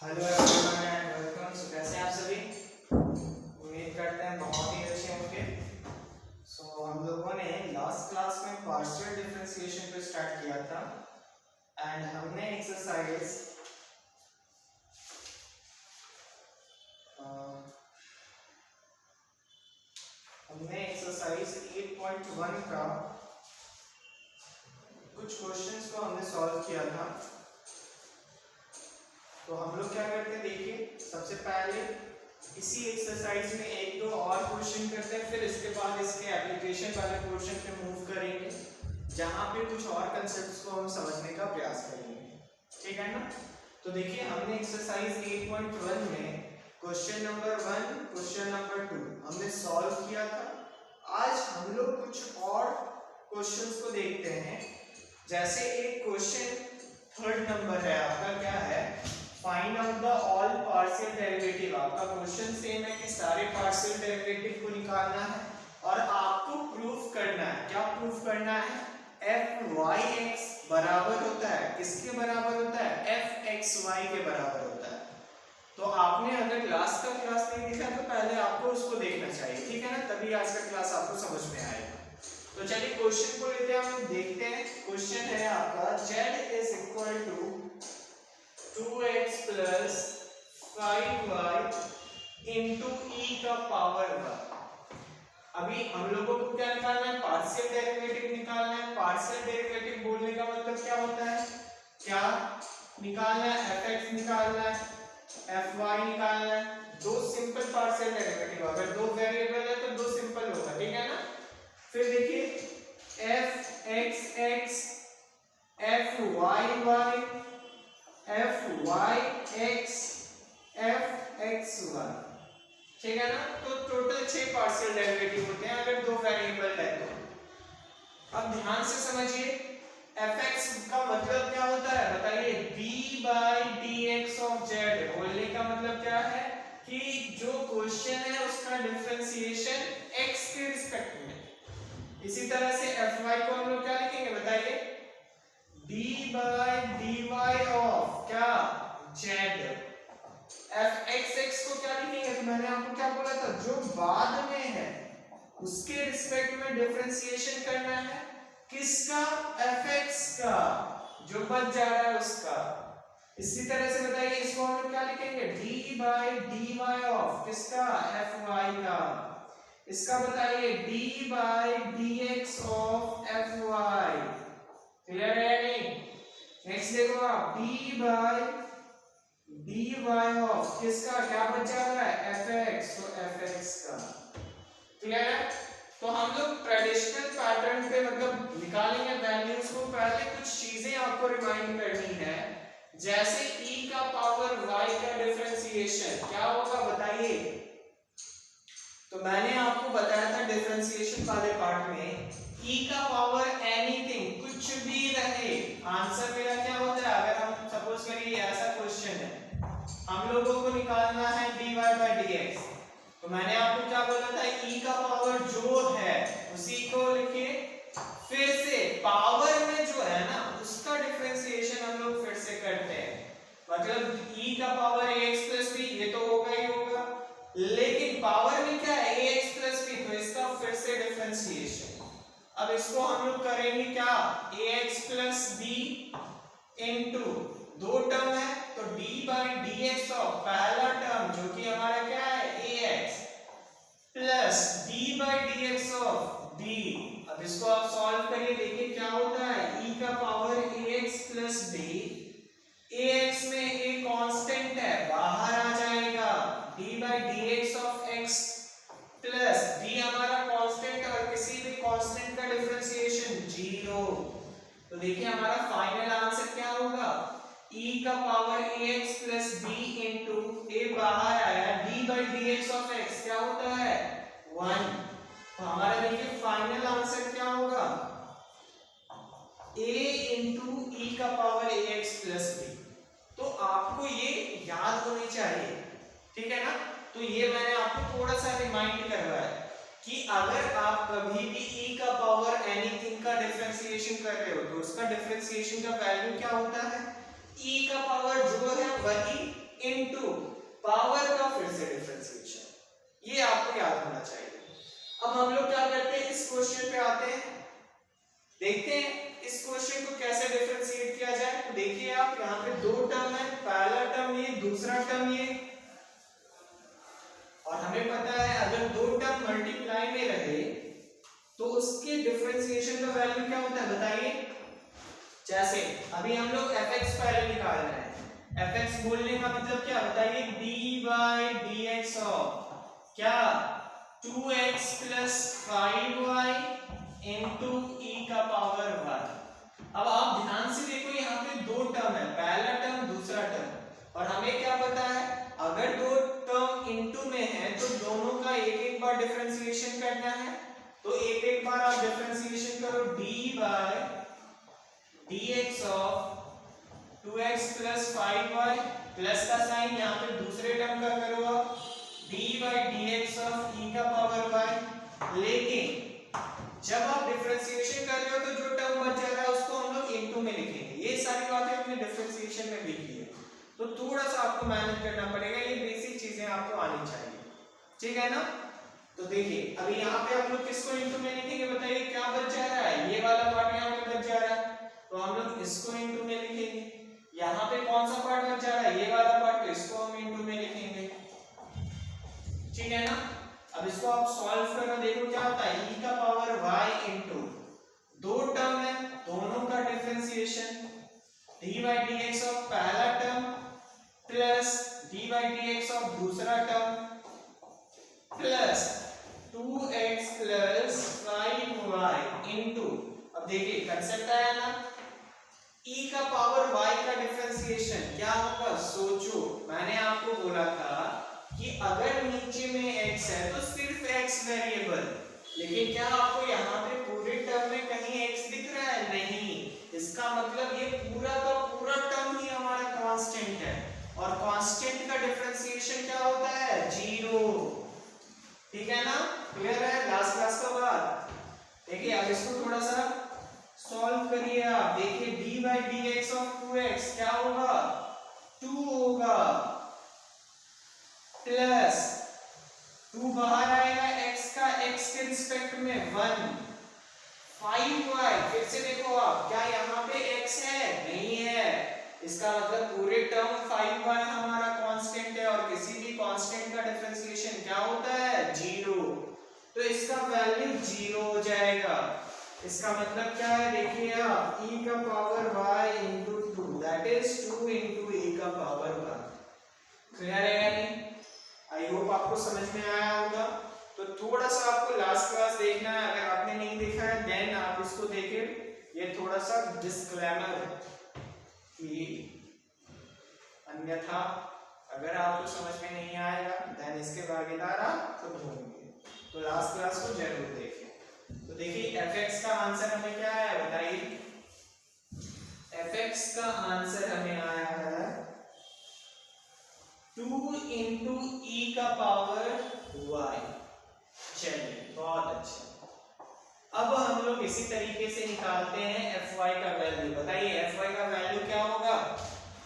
Hello everyone and welcome. So कैसे हैं आप सभी? उम्मीद करते हैं बहुत ही अच्छे होंगे। सो हम लोगों ने लास्ट क्लास में पार्शियल डिफरेंशिएशन पे स्टार्ट किया था एंड हमने एक्सरसाइज 8.1 का कुछ क्वेश्चंस को हमने सॉल्व किया था। तो हम लोग क्या करते हैं, देखिए सबसे पहले इसी एक्सरसाइज में एक दो और क्वेश्चन करते हैं, फिर इसके बाद इसके एप्लीकेशन वाले पोर्शन पे मूव करेंगे जहां पे कुछ और कंसेप्ट्स को हम समझने का प्रयास करेंगे। ठीक है ना? तो देखिए हमने एक्सरसाइज 8.1 में क्वेश्चन नंबर 1, क्वेश्चन नंबर 2 हमने सॉल्व किया था। आज हम लोग कुछ और क्वेश्चंस को देखते हैं। जैसे एक क्वेश्चन थर्ड नंबर है आपका, क्या है, find out the all partial derivative. आपका क्वेश्चन सेम है कि सारे पार्शियल डेरिवेटिव को निकालना है और आपको प्रूफ करना है। क्या प्रूफ करना है? f(y(x) बराबर होता है किसके बराबर होता है? f(x(y) के बराबर होता है। तो आपने अगर लास्ट का क्लास नहीं देखा तो पहले आपको उसको देखना चाहिए, ठीक है ना? तभी आज का क्लास आपको समझ में आएगा। तो चलिए क्वेश्चन को लेते हैं, हम देखते हैं। क्वेश्चन है आपका z is equal to 2x plus 5y into E का पावर 1। अभी हम लोगों को क्या निकालना है? पार्शियल डेरिवेटिव निकालना है। पार्शियल डेरिवेटिव बोलने का मतलब क्या होता है? क्या निकालना है? fx निकालना है, fy निकालना है। दो सिंपल पार्शियल डेरिवेटिव, अगर दो वेरिएबल है तो दो सिंपल होगा, ठीक है ना? फिर देखिए fxx fyy fyx fxy, ठीक है ना? तो टोटल 6 पार्शियल डेरिवेटिव होते हैं अगर दो वेरिएबल है तो। अब ध्यान से समझिए, fx का मतलब क्या होता है बताइए? d/dx of z। बोलने का मतलब क्या है कि जो क्वेश्चन है उसका डिफरेंशिएशन x के रिस्पेक्ट में। इसी तरह से fy को हम लोग क्या लिखेंगे बताइए? d/dy ऑफ क्या? z। fxx को क्या लिखेंगे? तो मैंने आपको क्या बोला था, जो बाद में है उसके रिस्पेक्ट में डिफरेंशिएशन करना है। किसका? fx का, जो बच जा रहा है उसका। इसी तरह से बताइए इसको हम लोग क्या लिखेंगे? d/dy ऑफ किसका? fy का। इसका बताइए d/dx ऑफ fy। क्लियर है नहीं? नेक्स्ट देखो आप, d/dy ऑफ किसका? क्या बच जा रहा है? fx, तो fx का। क्लियर है? तो हम लोग ट्रेडिशनल पैटर्न पे मतलब निकालेंगे वैल्यूज को। पहले कुछ चीजें आपको रिमाइंड करनी है, जैसे e का पावर y का डिफरेंशिएशन क्या होगा बताइए? तो मैंने आपको बताया था डिफरेंशिएशन वाले पार्ट में, e का पावर एनीथिंग, कुछ भी रहे, आंसर मेरा क्या होता है? अगर हम सपोज करिए ऐसा क्वेश्चन है, हम लोगों को निकालना है dy/dx, तो मैंने आपको क्या बोला था? e का पावर जो है उसी को लिखिए। फिर से पावर में जो है ना उसका डिफरेंशिएशन हम लोग फिर से करते हैं। मतलब e का पावर ax + b, ये तो होगा ही होगा, लेकिन पावर में क्या है? ax + b, तो इसका फिर से डिफरेंशिएशन। अब इसको हम लोग करेंगे क्या? ax + b इंटू दो टर्म है तो d/dx ऑफ पहला टर्म जो कि हमारा क्या है? ax plus d/dx of b। अब इसको आप सॉल्व करिए, देखिए क्या होता है? e का पावर ax + b, ax में एक कांस्टेंट है बाहर आ जाएगा, d/dx of x plus d हमारा कांस्टेंट है और किसी भी कांस्टेंट का डिफरेंशिएशन 0। तो देखिए हमारा फाइनल आंसर क्या होगा? e का power ax + b into a बाहर आया, d/dx ऑफ x क्या होता है? 1। तो हमारा देखिए फाइनल आंसर क्या होगा? a इंटू e का पावर ax + b। तो आपको ये याद होनी चाहिए, ठीक है ना? तो ये मैंने आपको थोड़ा सा रिमाइंड करवाया कि अगर आप कभी भी e का पावर एनीथिंग का डिफरेंशिएशन कर रहे हो तो उसका डिफरेंशिएशन का वैल्यू क्या होता है? e का पावर जो है वही इनटू पावर का फिर से डिफरेंशिएशन, ये आपको याद होना चाहिए। अब हम लोग क्या करते हैं, इस क्वेश्चन पे आते हैं, देखते हैं इस क्वेश्चन को कैसे डिफरेंशिएट किया जाए। तो देखिए आप यहाँ पे दो टर्म है, पहला टर्म ये, दूसरा टर्म ये, और हमें पता है अगर दो टर्म मल्टीप्लाई में रहे तो उसके डिफरेंशिएशन का वैल्यू क्या होता है बताइए। जैसे अभी हम लोग fx पहले निकाल रहे हैं, fx बोलने का मतलब क्या बताइए, dy dx ऑफ क्या 2x plus 5y into e का पावर y। अब आप ध्यान से देखो यहाँ पे दो टर्म है, पहला टर्म दूसरा टर्म, और हमें क्या पता है अगर दो टर्म इनटू में है तो दोनों का एक एक बार डिफरेंशिएशन करना है। तो एक एक बार आप डिफरेंशिएशन करो, dy dx of 2x plus 5y, plus का साइन यहाँ पे दूसरे टर्म का करो आप, dy dx ऑफ e का पावर y। लेकिन जब आप डिफरेंशिएशन कर रहे हो तो जो टर्म बच जा रहा है उसको हम लोग इनटू में लिखेंगे। ये सारी बातें हमने डिफरेंशिएशन में भी की है, तो थोड़ा सा आपको मेहनत करना पड़ेगा, ये बेसिक चीजें आपको आनी चाहिए, ठीक है ना। तो देखिए अभी यहाँ पे हम लोग किसको इनटू में लिखेंगे बताइए, क्या बच जा रहा है, ये वाला पार्ट यहाँ पे बच जा रहा है तो हम लोग इसको इनटू में लिखेंगे। यहाँ पे कौन सा पार्ट बच जा रहा है, ये वाला पार्ट, तो इसको हम इनटू में लिखेंगे, ठीक है ना। अब इसको आप सॉल्व करो, देखो क्या होता है, e का पावर y इंटू दो टर्म है दोनों का डिफरेंशिएशन, dy dx ऑफ पहला term plus dy dx of दूसरा term plus 2x plus 5y into, अब देखिए कंसेप्ट आया ना, e का पावर y का डिफरेंशिएशन क्या होगा, सोचो मैंने आपको बोला था कि अगर नीचे में x है तो सिर्फ x वेरिएबल, लेकिन क्या आपको यहाँ पे पूरे टर्म में कहीं x दिख रहा है, नहीं, इसका मतलब ये पूरा का पूरा टर्म ही हमारा कांस्टेंट है, और कांस्टेंट का डिफरेंशिएशन क्या होता है, 0, ठीक है ना, क्लियर है लास्ट क्लास का बात। देखिए अब इसको थोड़ा सा सॉल्व करिए आप, देखिए dy dx ऑफ 2x क्या होगा, 2 होगा, प्लस 2 बाहर आएगा x का, x के रिस्पेक्ट में 1, 5y, फिर से देखो आप क्या यहाँ पे x है, नहीं है, इसका मतलब पूरे टर्म 5y हमारा कांस्टेंट है, और किसी भी कांस्टेंट का डिफरेंशिएशन क्या होता है, 0, तो इसका वैल्यू 0 हो जाएगा। इसका मतलब क्या है, देखिए आप e का power y into 2, that is 2 into e का पावर y, क्लियर है या नहीं, आई होप आपको समझ में आया होगा। तो थोड़ा सा आपको लास्ट क्लास देखना है, अगर आपने नहीं देखा है देन आप इसको देखिए, ये थोड़ा सा डिस्क्लेमर है कि अन्यथा अगर आपको समझ में नहीं आएगा देन इसके भागीदार आप खुद होंगे, तो लास्ट क्लास को जरूर देखिए। तो देखिए fx का आंसर हमें क्या आया बताइए, fx का आंसर हमें आया है 2 इंटू e का पावर y। चलिए बहुत अच्छा, अब हम लोग इसी तरीके से निकालते हैं fy का वैल्यू, बताइए fy का वैल्यू क्या होगा,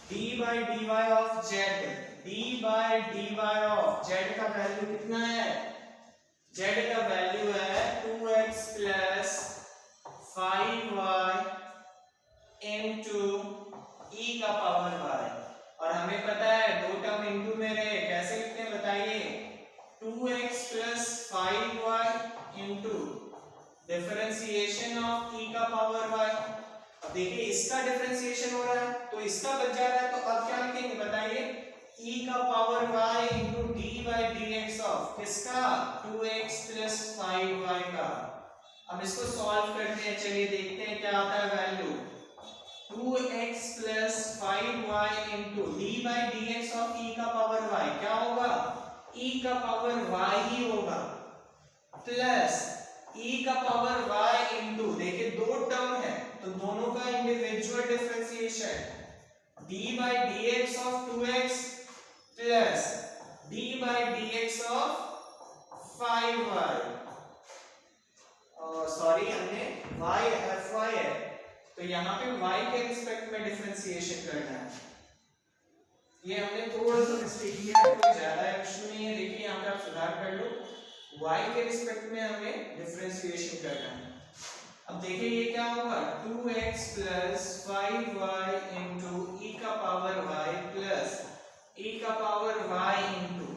d by d y of z, d by d y of z का वैल्यू कितना है, z का वैल्यू है 2x plus 5y into e का पावर y, और हमें पता है दो टर्म इंटू में रहे, कैसे लिखते हैं बताइए, 2x plus 5y into differentiation of e का पावर y। अब देखिए इसका डिफरेंशिएशन हो रहा है तो इसका बच जा रहा है, तो अब क्या लिखेंगे बताइए, e का power y into dy dx of किसका, 2x प्लस 5y का। अब इसको सॉल्व करते हैं, चलिए देखते हैं क्या आता है value, 2x plus 5y into d by d x of e का पावर y क्या होगा, e का पावर y ही होगा, प्लस e का पावर y इंटू, देखिए दो टर्म है तो दोनों का individual differentiation, d by d x of 2x plus d by d x of 5y, sorry हमने y fy है तो यहाँ पे y के रिस्पेक्ट में डिफरेंशिएशन करना है, ये हमने थोड़ा सा मिस्टेक किया है, कोई ज्यादा इशू नहीं है। देखिए यहाँ पे आप सुधार कर लो, y के रिस्पेक्ट में हमें डिफरेंशिएशन करना है। अब देखिए ये क्या होगा, 2x plus 5y into e का पावर y प्लस e का power y into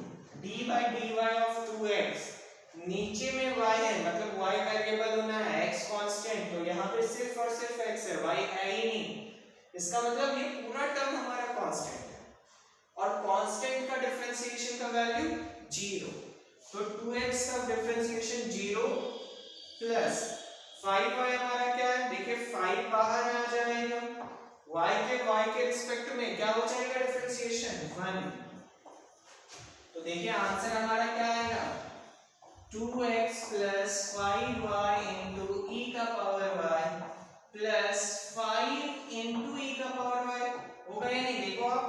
d by d y of 2x। नीचे में y है, मतलब y वेरिएबल होना है, x कांस्टेंट, तो यहाँ पे सिर्फ और सिर्फ x है, y है ही नहीं। इसका मतलब ये पूरा टर्म हमारा कांस्टेंट है, और कांस्टेंट का डिफरेंशिएशन का वैल्यू 0, तो 2x का डिफरेंशिएशन 0 प्लस 5y हमारा क्या है, देखिए 5 बाहर आ जाएगा, y के रिस्पेक्ट में क्या हो जाएगा डिफरेंशिएशन 1। तो देखिए आंसर हमारा क्या आएगा, 2x plus 5y into e का power y plus 5 into e का पावर y होगा या नहीं। देखो आप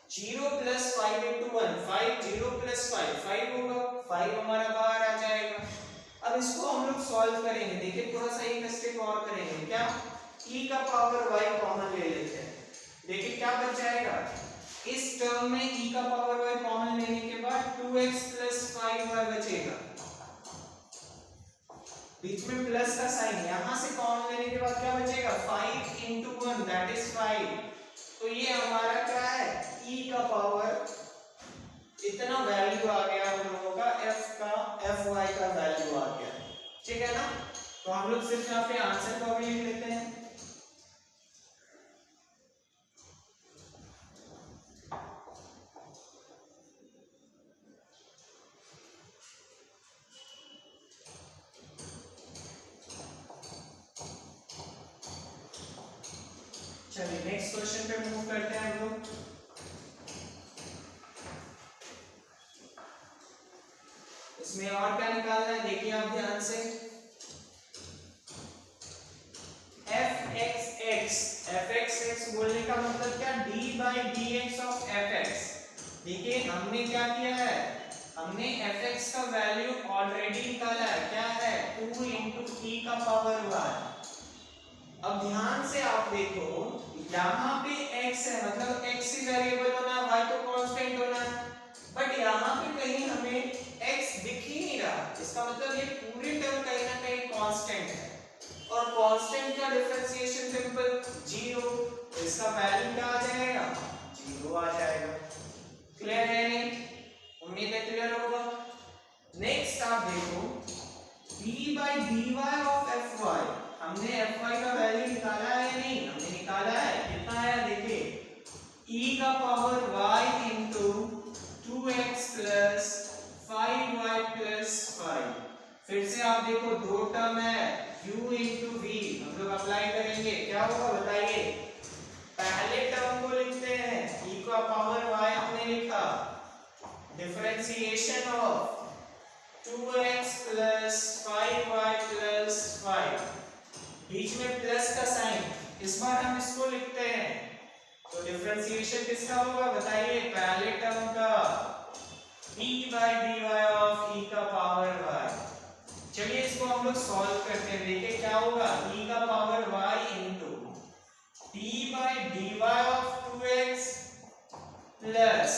0 प्लस 5 इंटू 1, 5 0 प्लस 5 होगा, 5 हमारा बाहर आ जाएगा। अब इसको हम लोग सॉल्व करेंगे, देखिए थोड़ा सा एक स्टेप और करेंगे, क्या e का पावर y कॉमन ले लेते हैं। देखिए क्या बच जाएगा, इस टर्म में e का पावर y कॉमन लेने के बाद 2x प्लस 5y बचेगा, बीच में प्लस का साइन, यहां से कॉमन लेने के बाद क्या बचेगा, 5 इंटू 1 दैट इज 5। तो ये हमारा क्या है, e का पावर इतना वैल्यू आ गया हम लोगों का, fy का वैल्यू आ गया, ठीक है ना। तो हम लोग सिर्फ यहाँ पे आंसर को भी लिख लेते हैं। चलिए नेक्स्ट क्वेश्चन पे मूव करते हैं हम लोग। इसमें और क्या निकालना है, देखिए आप ध्यान से, fxx बोलने का मतलब क्या, d by d x of fx। देखिए हमने क्या किया है, हमने fx का वैल्यू ऑलरेडी निकाला है, क्या है 2 इंटू e का पावर y। अब ध्यान से आप देखो, यहाँ पे x है, मतलब x ही वेरिएबल होना है, y तो कांस्टेंट होना है, बट यहाँ पे कहीं हमें x दिख ही नहीं रहा, इसका मतलब ये पूरी टर्म कहीं ना कहीं कांस्टेंट है, और कांस्टेंट का डिफरेंशिएशन सिंपल 0, इसका वैल्यू क्या आ जाएगा, 0 आ जाएगा। क्लियर है नहीं, उम्मीद है क्लियर होगा। नेक्स्ट आप देखो, d by d y of fy, हमने fy का वैल्यू निकाला है या नहीं, हमने निकाला है, कितना है देखिए, e का power y into 2x plus 5y plus 5। फिर से आप देखो दो टर्म है, u इंटू v, हम लोग अप्लाई करेंगे, क्या होगा बताइए। पहले टर्म को लिखते हैं, e का पावर y हमने लिखा, differentiation of 2x plus 5y plus 5, बीच में प्लस का साइन, इस बार हम इसको लिखते हैं, तो डिफरेंशिएशन किसका होगा बताइए, पहले टर्म का d by d y of e का पावर y। चलिए इसको हम लोग सॉल्व करते हैं, देखिए क्या होगा, e का power y into d by d y of 2x plus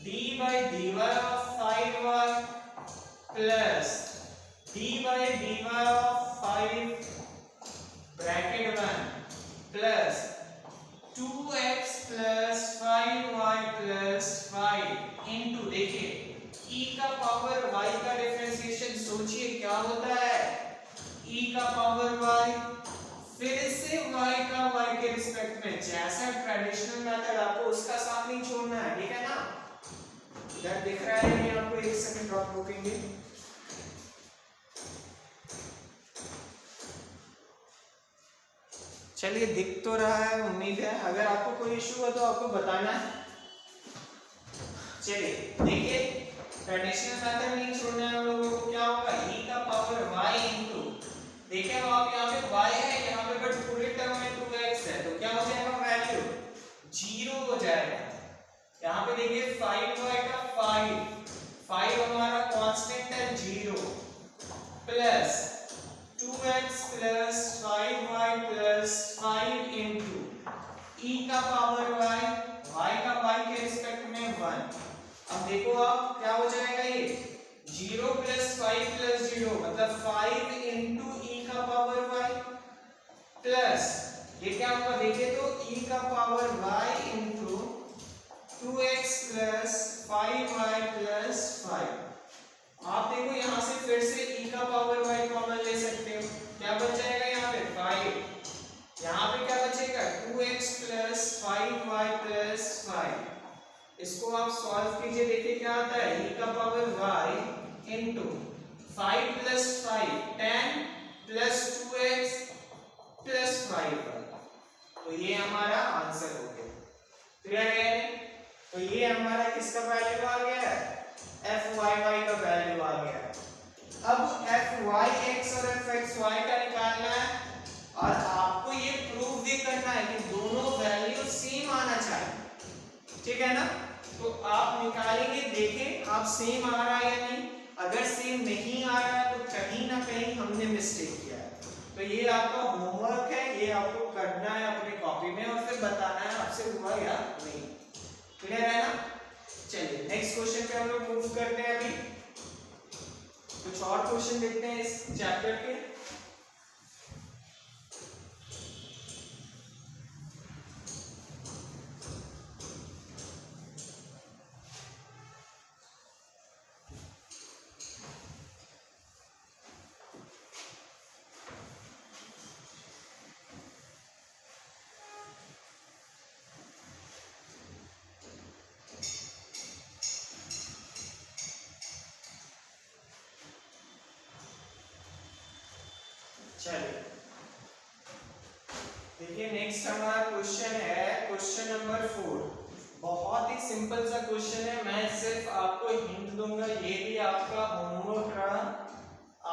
d by d y of 5y plus d by d y of 5 bracket 1 plus 2x plus 5y plus 5 into, देखिए e का power y का differentiation सोचिए क्या होता है, e का power y, फिर से y का y के रिस्पेक्ट में, जैसा ट्रेडिशनल मेथड आपको उसका साथ नहीं छोड़ना है, ठीक है ना। इधर दिख रहा है ये आपको, एक सेकंड आप रोकेंगे। चलिए दिख तो रहा है, उम्मीद है, अगर आपको कोई इशू हो तो आपको बताना है। चलिए देखिए, ट्रेडिशनल मेथड नहीं छोड़ना है हम लोगों को, क्या होगा, e का पावर y इंटू, देखिए आप यहाँ पे y है, यहाँ पे बट पूरे टर्म में 2x है, तो क्या हो जाएगा वैल्यू 0 हो जाएगा। यहाँ पे देखिए 5y का 5 हमारा कांस्टेंट है 0 plus 2x plus 5y plus 5 into e का पावर y का देखो आप क्या हो जाएगा ये 0 + 5 + 0 मतलब 5 × e का पावर y प्लस ये क्या होगा देखिए तो e का पावर y × 2x + 5y + 5। आप देखो यहां से फिर से e का पावर y कॉमन ले सकते हो, क्या बच जाएगा यहाँ पे 5, यहाँ पे क्या बचेगा 2x + 5y + 5। इसको आप सॉल्व कीजिए, देखिए क्या आता है e का पावर y × 5 + 5 10 + 2x + 5y। तो ये हमारा आंसर हो गया, क्लियर है? तो ये हमारा किसका वैल्यू आ गया है fyy का वैल्यू आ गया है। अब fyx और fxy का निकालना है और आपको ये प्रूव भी करना है कि दोनों वैल्यू सेम आना चाहिए, ठीक है ना? तो आप निकालेंगे, देखें आप सेम आ रहा है या नहीं। अगर सेम नहीं आ रहा है तो कहीं ना कहीं हमने मिस्टेक किया है। तो ये आपका होमवर्क है, ये आपको करना है अपने कॉपी में और फिर बताना है आपसे हुआ या नहीं, क्लियर है ना? चलिए नेक्स्ट क्वेश्चन पे हम लोग मूव करते हैं। अभी कुछ और क्वेश्चन देखते हैं इस चैप्टर के। चलिए देखिए नेक्स्ट हमारा क्वेश्चन है क्वेश्चन नंबर 4। बहुत ही सिंपल सा क्वेश्चन है, मैं सिर्फ आपको हिंट दूंगा, ये भी आपका होमवर्क रहा,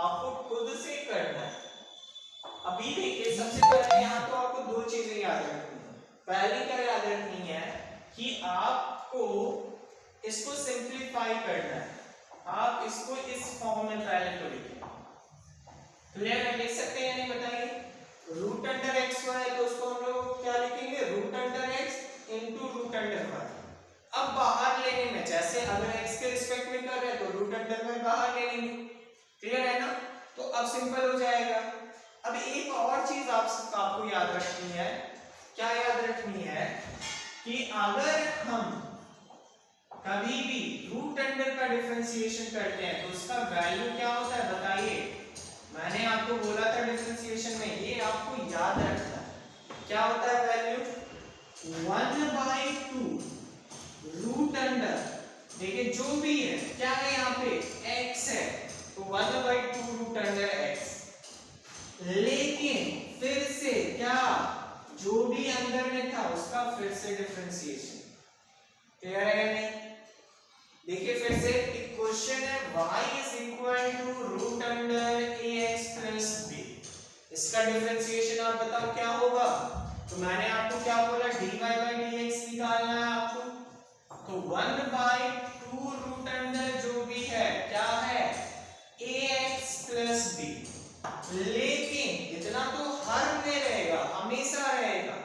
आपको खुद से करना है। अभी देखिए सबसे पहले यहाँ तो आपको दो चीजें याद रखनी है। पहली क्या याद रखनी है कि आपको इसको सिंप्लीफाई करना है। आप इसको इस फॉर्म में पहले तो लिखिए, क्लियर है? लिख सकते हैं नहीं बताइए? √xy है तो उसको हम लोग क्या लिखेंगे √x × √y। अब बाहर लेने में जैसे अगर x के रिस्पेक्ट में कर रहे हैं तो √y बाहर ले लेंगे, क्लियर है ना? तो अब सिंपल हो जाएगा। अब एक और चीज आपको याद रखनी है, क्या याद रखनी है कि अगर हम कभी भी √अंडर का डिफरेंशिएशन करते हैं तो उसका वैल्यू क्या होता है बताइए? मैंने आपको बोला था डिफरेंशिएशन में, ये आपको याद रखना है। क्या होता है वैल्यू? 1/2 √अंडर, देखिए जो भी है क्या है यहाँ पे x है तो 1/2 √अंडर x। लेकिन फिर से क्या जो भी अंदर में था उसका फिर से डिफरेंशिएशन, क्लियर है या नहीं? देखिए फिर से एक क्वेश्चन है y = √ax + b। इसका डिफरेंशिएशन आप बताओ क्या होगा? तो मैंने आपको क्या बोला dy/dx निकालना है आपको, तो 1/2 √अंडर जो भी है क्या है ax + b। लेकिन इतना तो हर में रहेगा, हमेशा रहेगा।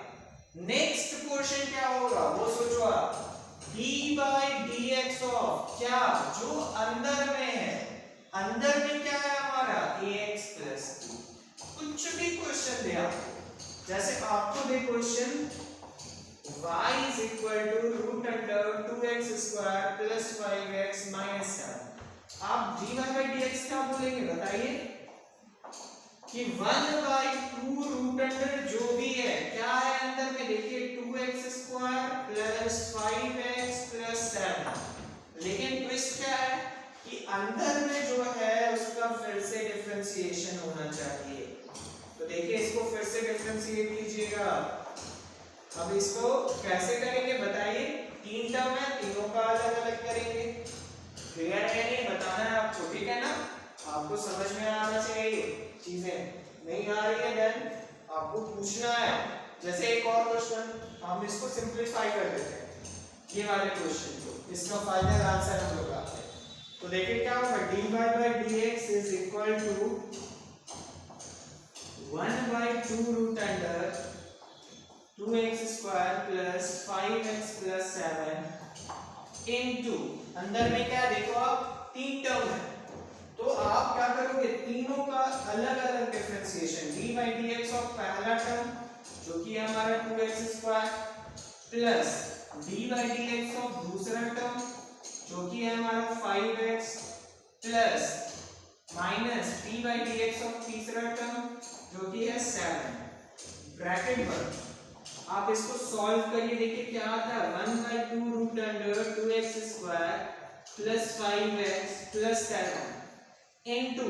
नेक्स्ट क्वेश्चन क्या होगा वो सोचो आप, d/dx ऑफ क्या जो अंदर में है, अंदर में क्या है हमारा ax + b। कुछ भी क्वेश्चन दे आपको, जैसे आपको दे क्वेश्चन y = √2x² + 5x - 7, आप dy/dx क्या बोलेंगे बताइए? कि 1/2 √अंडर जो भी है क्या है अंदर में, देखिए 2x² + 5x + 7। लेकिन ट्विस्ट क्या है कि अंदर में जो है उसका फिर से डिफरेंशिएशन होना चाहिए। तो देखिए इसको फिर से डिफरेंशिएट कीजिएगा। अब इसको कैसे करेंगे बताइए? 3 टर्म है, तीनों का अलग अलग करेंगे, क्लियर है नहीं? बताना है आपको, ठीक है ना? आपको समझ में आना चाहिए, चीजें नहीं आ रही है देन आपको पूछना है। जैसे एक और क्वेश्चन हम इसको सिंपलीफाई कर देते हैं, ये वाले क्वेश्चन को, इसका फाइनल आंसर हम लोग आते हैं। तो देखिए क्या होगा, dy/dx = 1/2 √under 2x² + 5x + 7 into अंदर में क्या देखो आप 3 टर्म है, तो आप क्या करोगे तीनों का अलग अलग डिफरेंशिएशन dy dx ऑफ पहला टर्म जो कि है हमारा 2x² plus dy dx of दूसरा टर्म जो कि है हमारा 5x plus minus dy dx of तीसरा टर्म जो कि है 7 ब्रैकेट बंद। आप इसको सॉल्व करिए, देखिए क्या आता है 1/2 root under 2x² plus 5x plus 7 into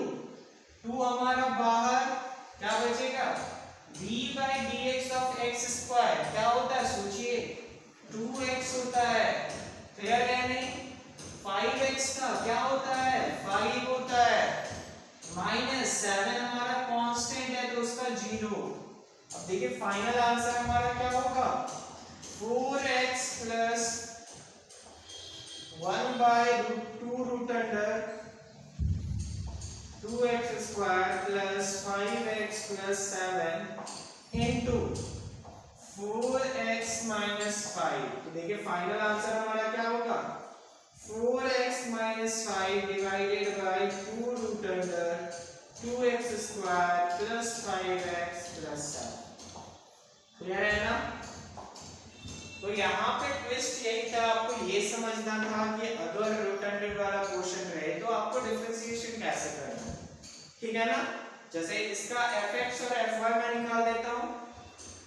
2 हमारा बाहर क्या बचेगा d by dx of x² क्या होता है सोचिए 2x होता है, क्लियर है नहीं। 5x का क्या होता है 5 होता है, माइनस 7 हमारा कांस्टेंट है तो उसका 0। अब देखिए फाइनल आंसर हमारा क्या होगा 4x plus 1/2 root under 2x² plus 5x plus 7 into 4x minus 5। तो देखिए फाइनल आंसर हमारा क्या होगा 4x minus 5 divided by 2 root under 2x² plus 5x plus 7। Clear है ना। तो यहाँ पे ट्विस्ट यही था, आपको ये समझना था कि अगर रूट अंडर वाला पोर्शन रहे तो आपको डिफरेंशिएशन कैसे करना है, ठीक है ना। जैसे इसका fx और fy मैं निकाल देता हूँ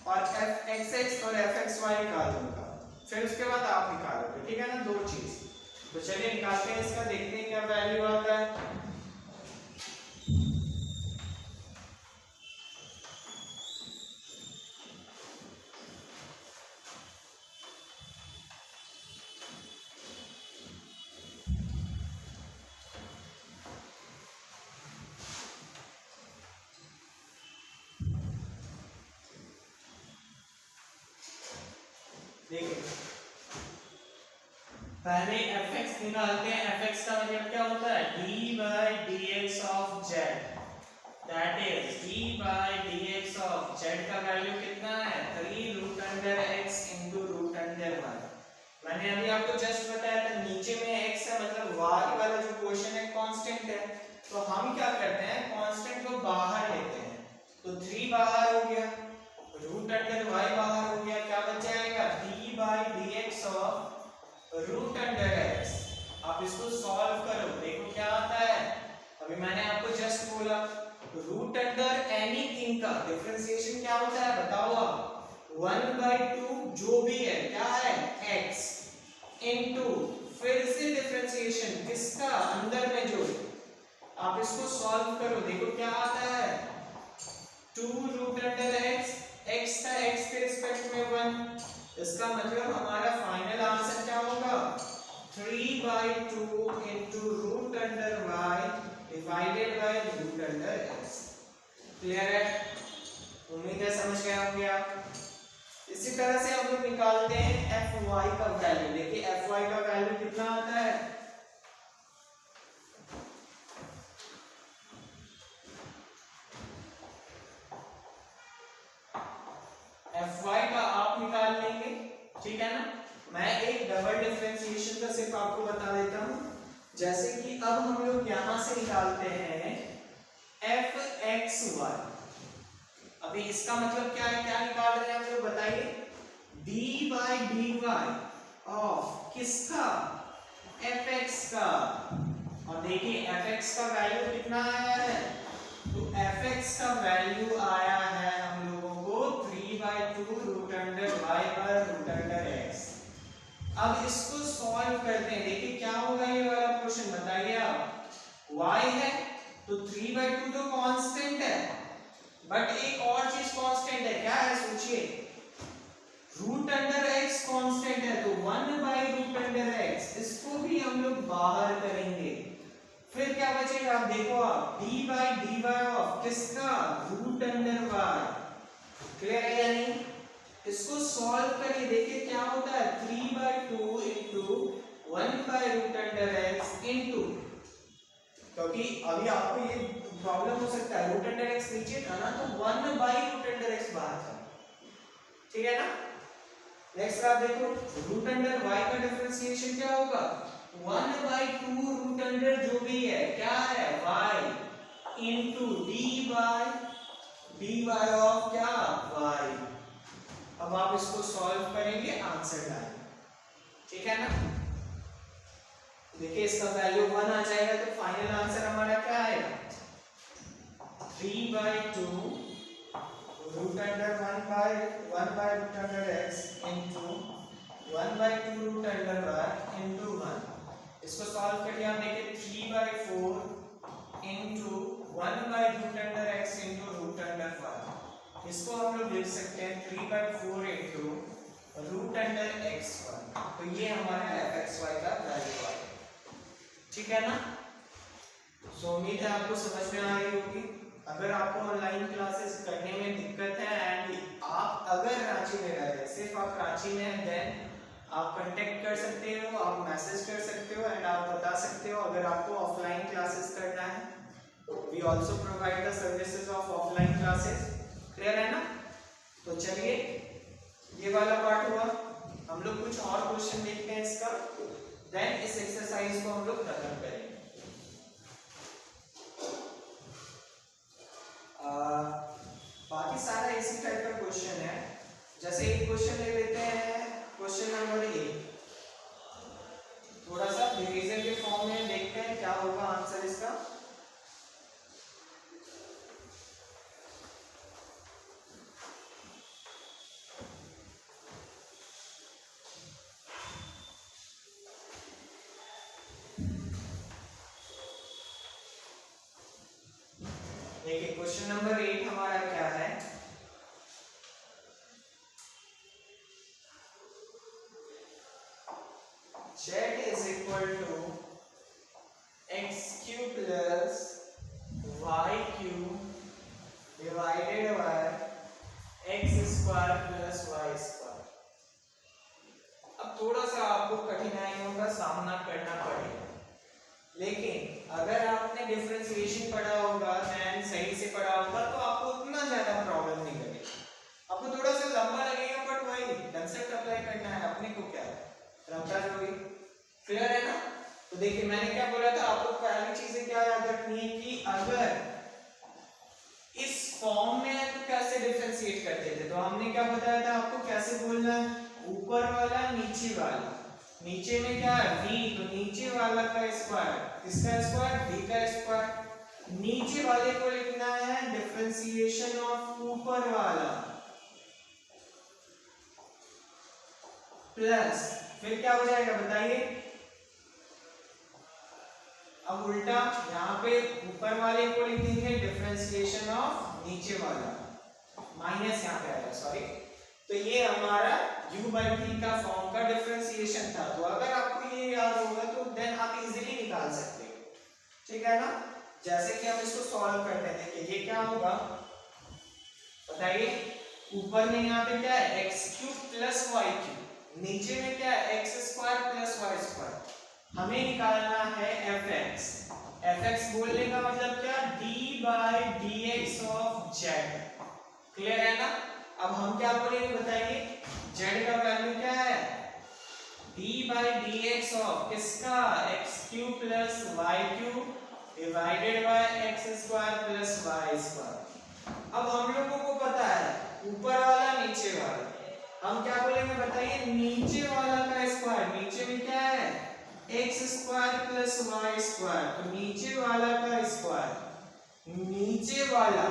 और fxx और fxy निकाल दूंगा, फिर उसके बाद आप निकालोगे, ठीक है ना, दो चीज। तो चलिए निकालते हैं इसका, देखते हैं क्या वैल्यू आता है। देखिए पहले fx निकालते हैं। fx का मतलब क्या होता है d by dx of z, that is d by dx of z का वैल्यू कितना है 3 root under x into root under y। मैंने अभी आपको जस्ट बताया था नीचे में x है मतलब y वाला जो पोर्शन है कांस्टेंट है, तो हम क्या करते हैं कांस्टेंट को बाहर लेते हैं, तो 3 बाहर हो गया, रूट अंडर y बाहर हो गया, क्या बच जाएगा d by dx of root under x। आप इसको सॉल्व करो, देखो क्या आता है। अभी मैंने आपको जस्ट बोला रूट अंडर एनीथिंग का डिफरेंशिएशन क्या होता है बताओ आप 1/2 जो भी है क्या है x इनटू फिर से डिफरेंशिएशन किसका अंदर में जो, आप इसको सॉल्व करो, देखो क्या आता है 2 रूट अंडर x, x का x के रिस्पेक्ट में 1, इसका मतलब हमारा फाइनल आंसर क्या होगा 3/2 into root under y divided by root under x। Clear है, उम्मीद है समझ गए होंगे आप। इसी तरह से हम लोग निकालते हैं fy का वैल्यू। देखिए fy का वैल्यू कितना आता है fy का आप निकाल लेंगे, ठीक है ना। मैं एक डबल डिफरेंशिएशन का सिर्फ आपको बता देता हूं, जैसे कि अब हम लोग यहां से निकालते हैं fxy। अभी इसका मतलब क्या है, क्या निकाल रहे हैं हम लोग बताइए d by dy ऑफ किसका fx का, और देखिए fx का वैल्यू कितना आया है, तो fx का वैल्यू आया है हम लोगों को 3/2 रूट अंडर y पर रूट अंडर x। अब इसको सॉल्व करते हैं, देखिए क्या होगा ये वाला क्वेश्चन बताइए आप, y है तो 3/2 तो कांस्टेंट है, बट एक और चीज कांस्टेंट है, क्या है सोचिए रूट अंडर x कांस्टेंट है, तो 1/रूट अंडर x, इसको भी हम लोग बाहर करेंगे, फिर क्या बचेगा आप देखो आप d by dy ऑफ किसका रूट अंडर y। क्लियर है या नहीं, इसको सॉल्व करिए, देखिए क्या होता है 3/2 into 1/रूट अंडर x into, क्योंकि अभी आपको ये प्रॉब्लम हो सकता है रूट अंडर x नीचे था ना, तो 1/रूट अंडर x बाहर था, ठीक है ना। नेक्स्ट आप देखो रूट अंडर y का डिफरेंशिएशन क्या होगा 1/2 रूट अंडर जो भी है क्या है y इंटू dy ऑफ क्या y। अब आप इसको सॉल्व करेंगे, आंसर डालेंगे, ठीक है ना। देखिए इसका वैल्यू 1 आ जाएगा तो फाइनल आंसर हमारा क्या आएगा 3/2 root under 1 by root under x into 1/2 root under y into 1। इसको सॉल्व करिए आप, देखिए 3/4 into 1 by root under x into root under y। इसको हम लोग लिख सकते हैं 3/4 इंटू रूट अंडर x1। तो ये हमारा fxy का वैल्यू आएगा, ठीक है ना। सो उम्मीद है आपको समझ में आ रही होगी। अगर आपको ऑनलाइन क्लासेस करने में दिक्कत है एंड आप अगर रांची में रह रहे, सिर्फ आप रांची में हैं, देन आप कांटेक्ट कर सकते हो, आप मैसेज कर सकते हो एंड आप बता सकते हो अगर आपको ऑफलाइन क्लासेस करना है। We also provide the services of offline classes, clear है ना। तो चलिए ये वाला पार्ट हुआ, हम लोग कुछ और क्वेश्चन देखते हैं इसका, देन इस एक्सरसाइज को हम लोग खत्म करेंगे। बाकी सारा इसी टाइप का क्वेश्चन है। जैसे एक क्वेश्चन ले लेते हैं, क्वेश्चन नंबर 1, थोड़ा सा डिवीजन के फॉर्म में देखते हैं क्या होगा आंसर इसका। देखिए क्वेश्चन नंबर 8 हमारा क्या है, z is equal to x cube plus y cube divided by x square plus y square। अब थोड़ा सा आपको कठिनाइयों का सामना करना पड़ेगा, लेकिन अगर आपने डिफरेंशिएशन पढ़ा होगा एंड सही से पढ़ा होगा तो आपको उतना ज्यादा प्रॉब्लम नहीं लगेगी। आपको थोड़ा सा लंबा लगेगा बट वही कंसेप्ट अप्लाई करना है, अपने को क्या रमता होगी, क्लियर है ना। तो देखिए मैंने क्या बोला था, आपको पहली चीजें क्या याद रखनी है कि अगर इस फॉर्म में है तो कैसे डिफरेंशिएट करते थे। तो हमने क्या बताया था आपको, कैसे बोलना है, ऊपर वाला नीचे वाला, नीचे में क्या है v, तो नीचे वाला का स्क्वायर, किसका स्क्वायर, v का स्क्वायर। नीचे वाले को लिखना है डिफरेंशिएशन ऑफ ऊपर वाला प्लस, फिर क्या हो जाएगा बताइए। अब उल्टा यहाँ पे ऊपर वाले को लिखेंगे डिफरेंशिएशन ऑफ नीचे वाला, माइनस यहाँ पे आएगा, सॉरी। तो ये हमारा u/t का फॉर्म का डिफरेंशिएशन था। तो अगर आपको ये याद होगा तो देन आप इजीली निकाल सकते हो, ठीक है ना। जैसे कि हम इसको सॉल्व करते हैं, देखिए ये क्या होगा बताइए। ऊपर में यहाँ पे क्या है x³ प्लस y³, नीचे में क्या है x² प्लस y²। हमें निकालना है fx। fx बोलने का मतलब क्या, d/dx ऑफ z, क्लियर है ना। अब हम क्या बोलेंगे बताइए, z का वैल्यू क्या है, d/dx ऑफ किसका, x³ plus y³ divided by x² plus y²। अब हम लोगों को पता है ऊपर वाला नीचे वाला, हम क्या बोलेंगे बताइए, नीचे वाला का स्क्वायर, नीचे में क्या है x² प्लस y², तो नीचे वाला का स्क्वायर, नीचे वाला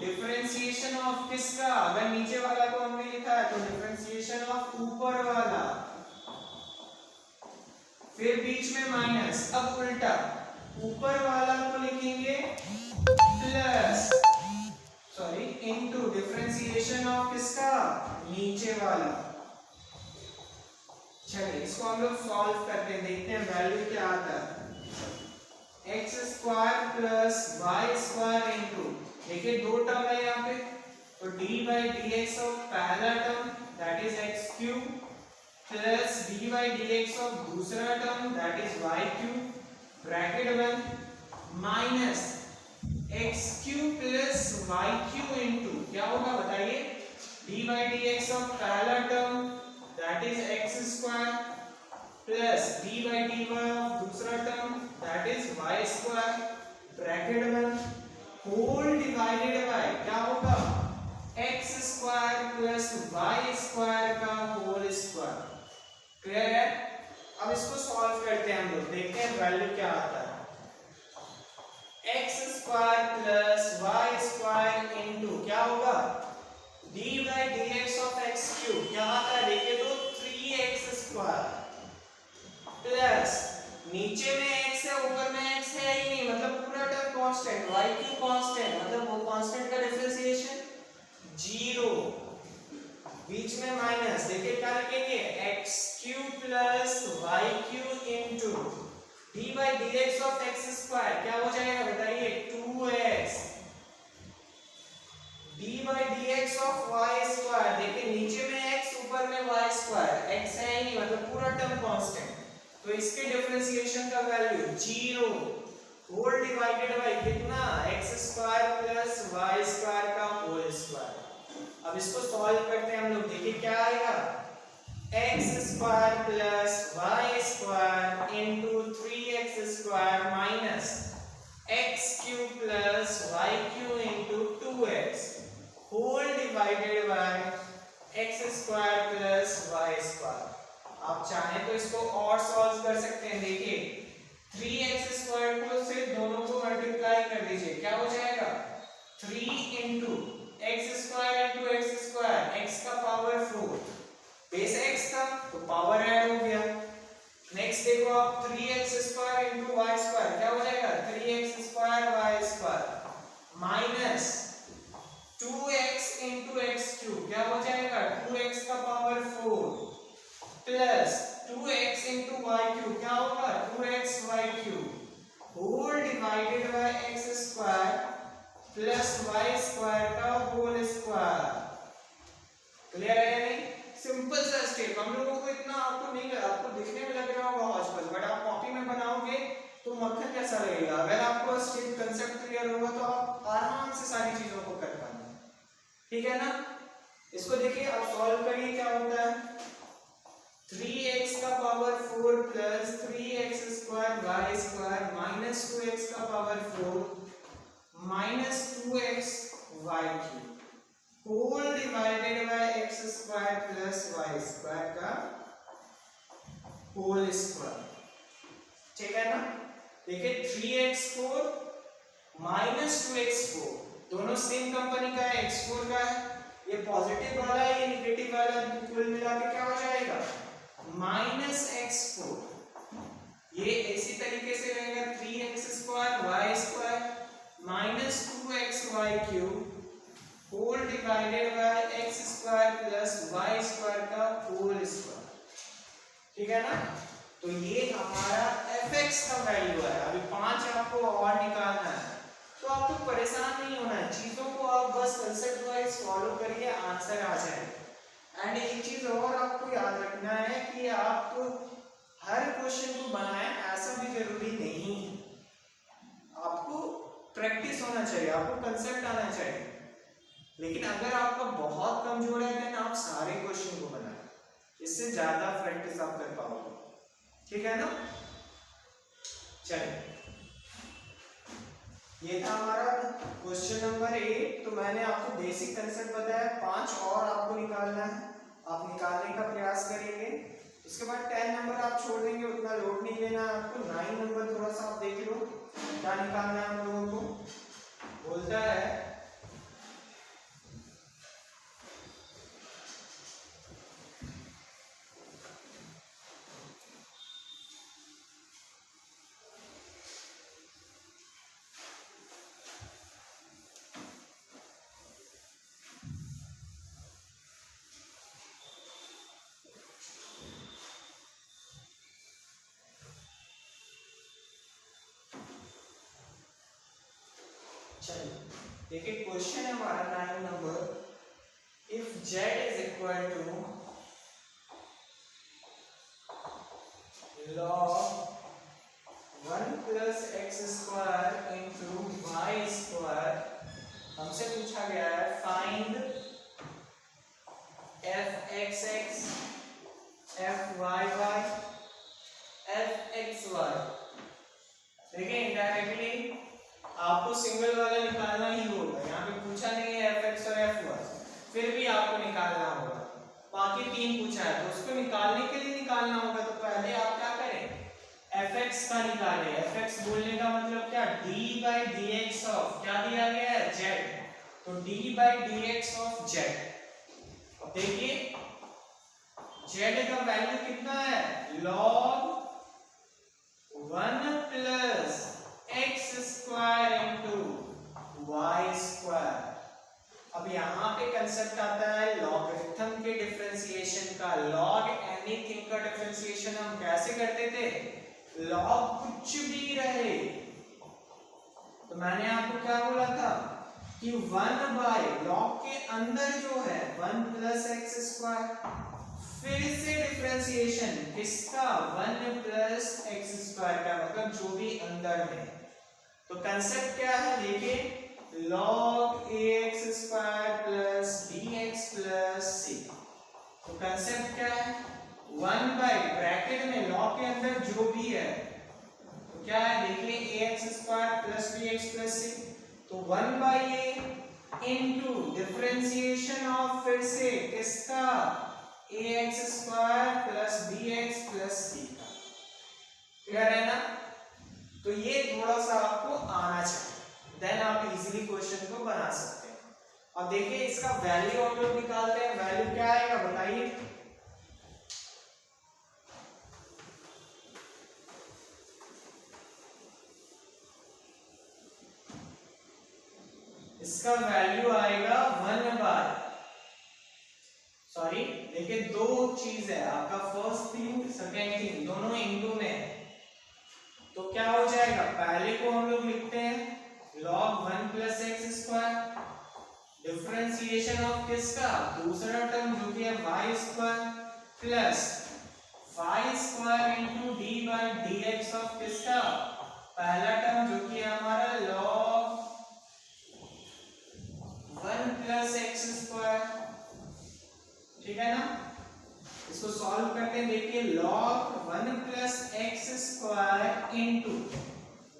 डिफरेंशिएशन ऑफ किसका, अगर नीचे वाला को हमने लिखा है तो डिफरेंशिएशन ऑफ ऊपर वाला, फिर बीच में माइनस। अब उल्टा ऊपर वाला को लिखेंगे plus, sorry into differentiation of किसका, नीचे वाला। चलिए इसको हम लोग सॉल्व करके देखते हैं वैल्यू क्या आता है। x² प्लस y² इनटू, देखिए दो टर्म है यहाँ पे, तो d/dx ऑफ पहला term that is x³ plus d/dx of दूसरा term that is y³ bracket बंद minus x³ plus y³ into क्या होगा बताइए, d/dx ऑफ पहला term that is x² plus d by d y of दूसरा term that is y square bracket में whole divided by क्या होगा x square plus y square का whole square. Clear है? अब इसको सॉल्व करते हैं हम लोग, देखते हैं वैल्यू क्या आता है। X square plus y square into क्या होगा d by d x of x cube, क्या आता है देखिए तो 3x स्क्वायर प्लस नीचे में x है ऊपर में x है ही नहीं, मतलब पूरा term constant y cube constant, मतलब वो कांस्टेंट का डिफरेंशिएशन 0, बीच में माइनस, देखिए क्या लिखेंगे x cube plus y cube into d by d x of x square क्या हो जाएगा बताइए 2x d by d x of y square, देखिए नीचे में x ऊपर में y स्क्वायर, x है ही नहीं मतलब पूरा टर्म कांस्टेंट, तो इसके डिफरेंशिएशन का वैल्यू 0 होल डिवाइडेड बाय कितना x square plus y square का होल स्क्वायर। अब इसको सॉल्व करते हैं हम लोग, देखिए क्या आएगा x square plus y square into 3x square minus x cube plus y cube into 2x whole divided by x square plus y square. आप चाहें तो इसको और सॉल्व कर सकते हैं, देखिए 3x स्क्वायर को से दोनों को मल्टीप्लाई कर दीजिए, क्या हो जाएगा 3 into x square into x square, x का पावर 4 बेस x था तो पावर ऐड हो गया। नेक्स्ट देखो आप 3x square into y square क्या हो जाएगा 3x square y square minus 2x into x cube क्या हो जाएगा 2x का power 4 plus 2x into y cube क्या होगा 2x Y cube whole divided by x square plus y square का होल स्क्वायर। क्लियर है या नहीं? सिंपल सा स्टेप, हम लोगों को इतना आपको नहीं, आपको दिखने में लग रहा होगा हौज-पौच, बट आप कॉपी में बनाओगे तो मक्खन जैसा लगेगा। अगर आपको स्टेप कंसेप्ट क्लियर होगा तो आप आराम से सारी चीजों को कर पाएंगे, ठीक है ना? इसको देखिए आप सॉल्व करिए क्या होता है 3x का power 4 plus 3x square y square minus 2x का power 4 minus 2x Y cube whole divided by x square plus y square का होल स्क्वायर, ठीक है ना? देखिए 3x4 माइनस 2x4 दोनों सेम कंपनी का है, x4 का है, ये पॉजिटिव वाला है ये निगेटिव वाला, कुल मिला के क्या हो जाएगा माइनस x4, ये इसी तरीके से रहेगा 3x square y square minus 2xy cube whole divided by x square plus y square का होल स्क्वायर, ठीक है ना? तो ये हमारा fx का वैल्यू है। अभी 5 आपको और निकालना है, तो आपको परेशान नहीं होना है, चीजों को आप बस कंसेप्ट वाइज फॉलो करिए, आंसर आ जाएगा। एंड एक चीज और आपको याद रखना है कि आप हर क्वेश्चन को बनाएं ऐसा भी जरूरी नहीं है, आपको प्रैक्टिस होना चाहिए, आपको कंसेप्ट आना चाहिए, लेकिन अगर आपका बहुत कमजोर है देन आप सारे क्वेश्चन को बनाएं, इससे ज्यादा प्रैक्टिस आप कर पाओगे, ठीक है ना? चलिए ये था हमारा क्वेश्चन नंबर 8। तो मैंने आपको बेसिक कंसेप्ट बताया, 5 और आपको निकालना है, आप निकालने का प्रयास करेंगे। उसके बाद 10 नंबर आप छोड़ देंगे, उतना लोड नहीं लेना है आपको। 9 नंबर थोड़ा सा आप देख लो क्या निकालना है हम लोगों को। बोलता है चलिए देखिए क्वेश्चन है हमारा 9 number, if z is equal to log 1 plus x square into y square, हमसे पूछा गया है find f x x f y y आपको सिंगल वाला निकालना ही होगा। यहाँ पे पूछा नहीं है fx और fy, फिर भी आपको निकालना होगा। बाकी 3 पूछा है तो उसको निकालने के लिए निकालना होगा। तो पहले आप क्या करें, fx का निकालें। fx बोलने का मतलब क्या, d/dx ऑफ, क्या दिया गया है, z, तो d/dx ऑफ z। अब देखिए z का वैल्यू कितना है, log 1 plus x square into y square. अब यहाँ पे कंसेप्ट आता है लॉगरिथम के डिफरेंशिएशन का। लॉग एनीथिंग का डिफरेंशिएशन हम कैसे करते थे, लॉग कुछ भी रहे। तो मैंने आपको क्या बोला था कि 1 बाय लॉग के अंदर जो है 1 प्लस एक्स स्क्वायर, फिर से डिफरेंशिएशन किसका, 1 प्लस एक्स स्क्वायर का, मतलब जो भी अंदर है। तो कंसेप्ट क्या है, देखिए log ax square plus bx plus c। तो कंसेप्ट क्या है, 1 बाय ब्रैकेट में log के अंदर जो भी है तो क्या है, देखिए ax square plus bx plus c। तो 1 by a into differentiation of फिर से किसका, ax square plus bx plus c का। क्लियर है ना। तो ये थोड़ा सा आपको आना चाहिए, देन आप इजीली क्वेश्चन को बना सकते हैं। अब देखिए इसका वैल्यू हम लोग निकालते हैं। वैल्यू क्या आएगा बताइए, इसका वैल्यू आएगा 1 बाय, सॉरी देखिए दो चीज है आपका, फर्स्ट थिंग सेकेंड थिंग दोनों इनटू में है। तो क्या हो जाएगा, पहले को हम लोग लिखते हैं log 1 plus x square, differentiation of किसका, दूसरा टर्म जो कि है y square plus y square into d by d x of किसका, पहला टर्म जो कि है हमारा log 1 प्लस एक्स स्क्वायर। ठीक है ना। इसको सॉल्व करते हैं, देखिए log 1 plus x square into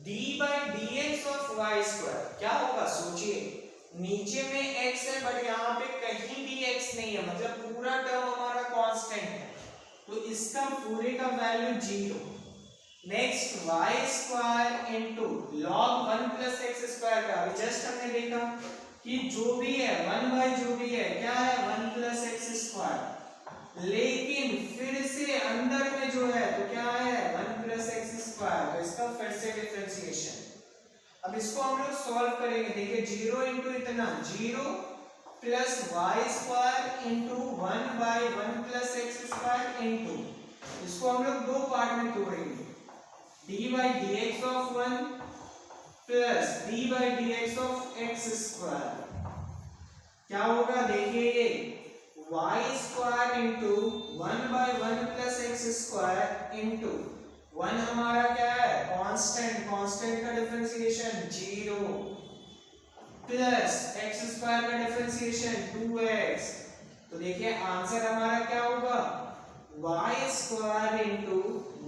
d by d x of y square. क्या होगा सोचिए, नीचे में x है बट यहाँ पे कहीं भी x नहीं है, मतलब पूरा टर्म हमारा कांस्टेंट है, तो इसका पूरे का value 0। Next y square into log 1 plus x square का, अभी जस्ट हमने देखा कि जो भी है 1 बाय जो भी है क्या है 1 प्लस एक्स स्क्वायर, लेकिन फिर से अंदर में जो है तो क्या है 1 प्लस एक्स स्क्वायर, तो इसका फिर से डिफरेंशिएशन। अब इसको हम लोग सॉल्व करेंगे, देखिए 0 इंटू इतना 0 plus y square into 1 by 1 plus x square into, इसको हम लोग दो पार्ट में तोड़ेंगे, d by d x of 1 plus d by d x of x square. क्या होगा देखिए ये y square into 1 by 1 plus x square into 1 हमारा क्या है कांस्टेंट, कांस्टेंट का डिफरेंशिएशन 0 प्लस एक्स स्क्वायर का डिफरेंशिएशन 2x। तो देखिए आंसर हमारा क्या होगा y square into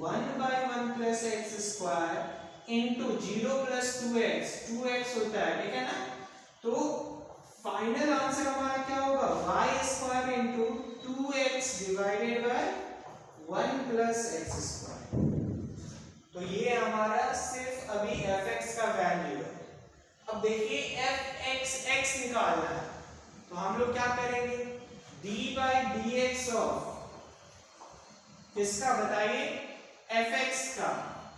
1 by 1 plus x square into 0 plus 2x होता है। ठीक है ना। तो फाइनल आंसर हमारा क्या होगा y square into 2x divided by 1 plus x square. तो ये हमारा सिर्फ अभी fx का वैल्यू है। अब देखिए fx x निकालना है, तो हम लोग क्या करेंगे d by d x of किसका बताइए fx का,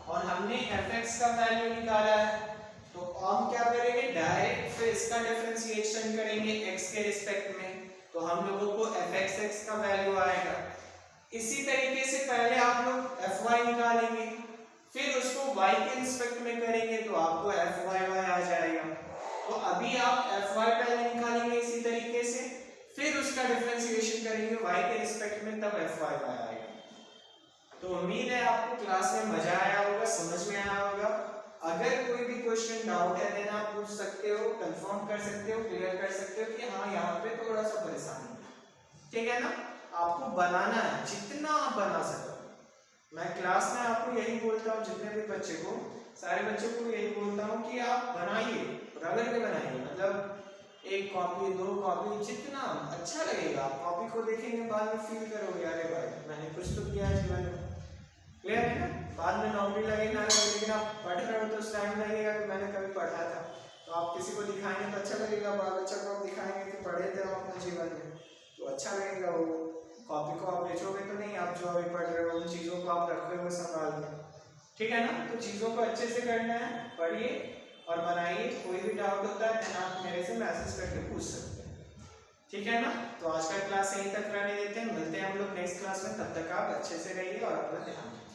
और हमने fx का वैल्यू निकाला है, तो हम क्या करेंगे डायरेक्ट फिर इसका डिफरेंशिएशन करेंगे x के रिस्पेक्ट में, तो हम लोगों को fxx का वैल्यू आएगा। इसी तरीके से पहले आप लोग fy निकालेंगे, फिर उसको y के रिस्पेक्ट में करेंगे तो आपको fyy आ जाएगा। तो अभी आप fy पहले निकालेंगे इसी तरीके से, फिर उसका डिफरेंशिएशन करेंगे y के रिस्पेक्ट में, तब fyy आएगा। तो उम्मीद है आपको क्लास में मजा आया होगा, समझ में आया होगा। अगर कोई भी क्वेश्चन डाउट है देन आप पूछ सकते हो, कंफर्म कर सकते हो, क्लियर कर सकते हो कि हाँ यहाँ पे थोड़ा सा परेशानी है। ठीक है ना। आपको बनाना है जितना आप बना सको। मैं क्लास में आपको यही बोलता हूँ जितने भी बच्चे को सारे बच्चों को यही बोलता हूँ कि आप बनाइए, रगड़ के बनाइए, मतलब एक कॉपी, 2 कॉपी, जितना अच्छा लगेगा। आप कॉपी को देखेंगे बाद में फील करोगे अरे भाई मैंने कुछ तो किया है जीवन में। क्लियर है ना? बाद में नौकरी लगे ना लगे, लेकिन आप पढ़ रहे हो तो उस टाइम लगेगा कि मैंने कभी पढ़ा था। तो आप किसी को दिखाएंगे तो अच्छा लगेगा, बाल बच्चा को आप दिखाएंगे कि पढ़े थे हम अपने जीवन में, तो अच्छा लगेगा। वो कॉपी को आप बेचोगे तो नहीं, आप जो अभी पढ़ रहे हो उन चीज़ों को आप रखे हुए संभाल के, ठीक है ना? तो चीज़ों को अच्छे से करना है, पढ़िए और बनाइए। कोई भी डाउट होता है तो आप मेरे से मैसेज करके पूछ सकते हैं, ठीक है ना? तो आज का क्लास यहीं तक रहने देते हैं, मिलते हैं हम लोग नेक्स्ट क्लास में। तब तक आप अच्छे से रहिए और अपना ध्यान रखिए।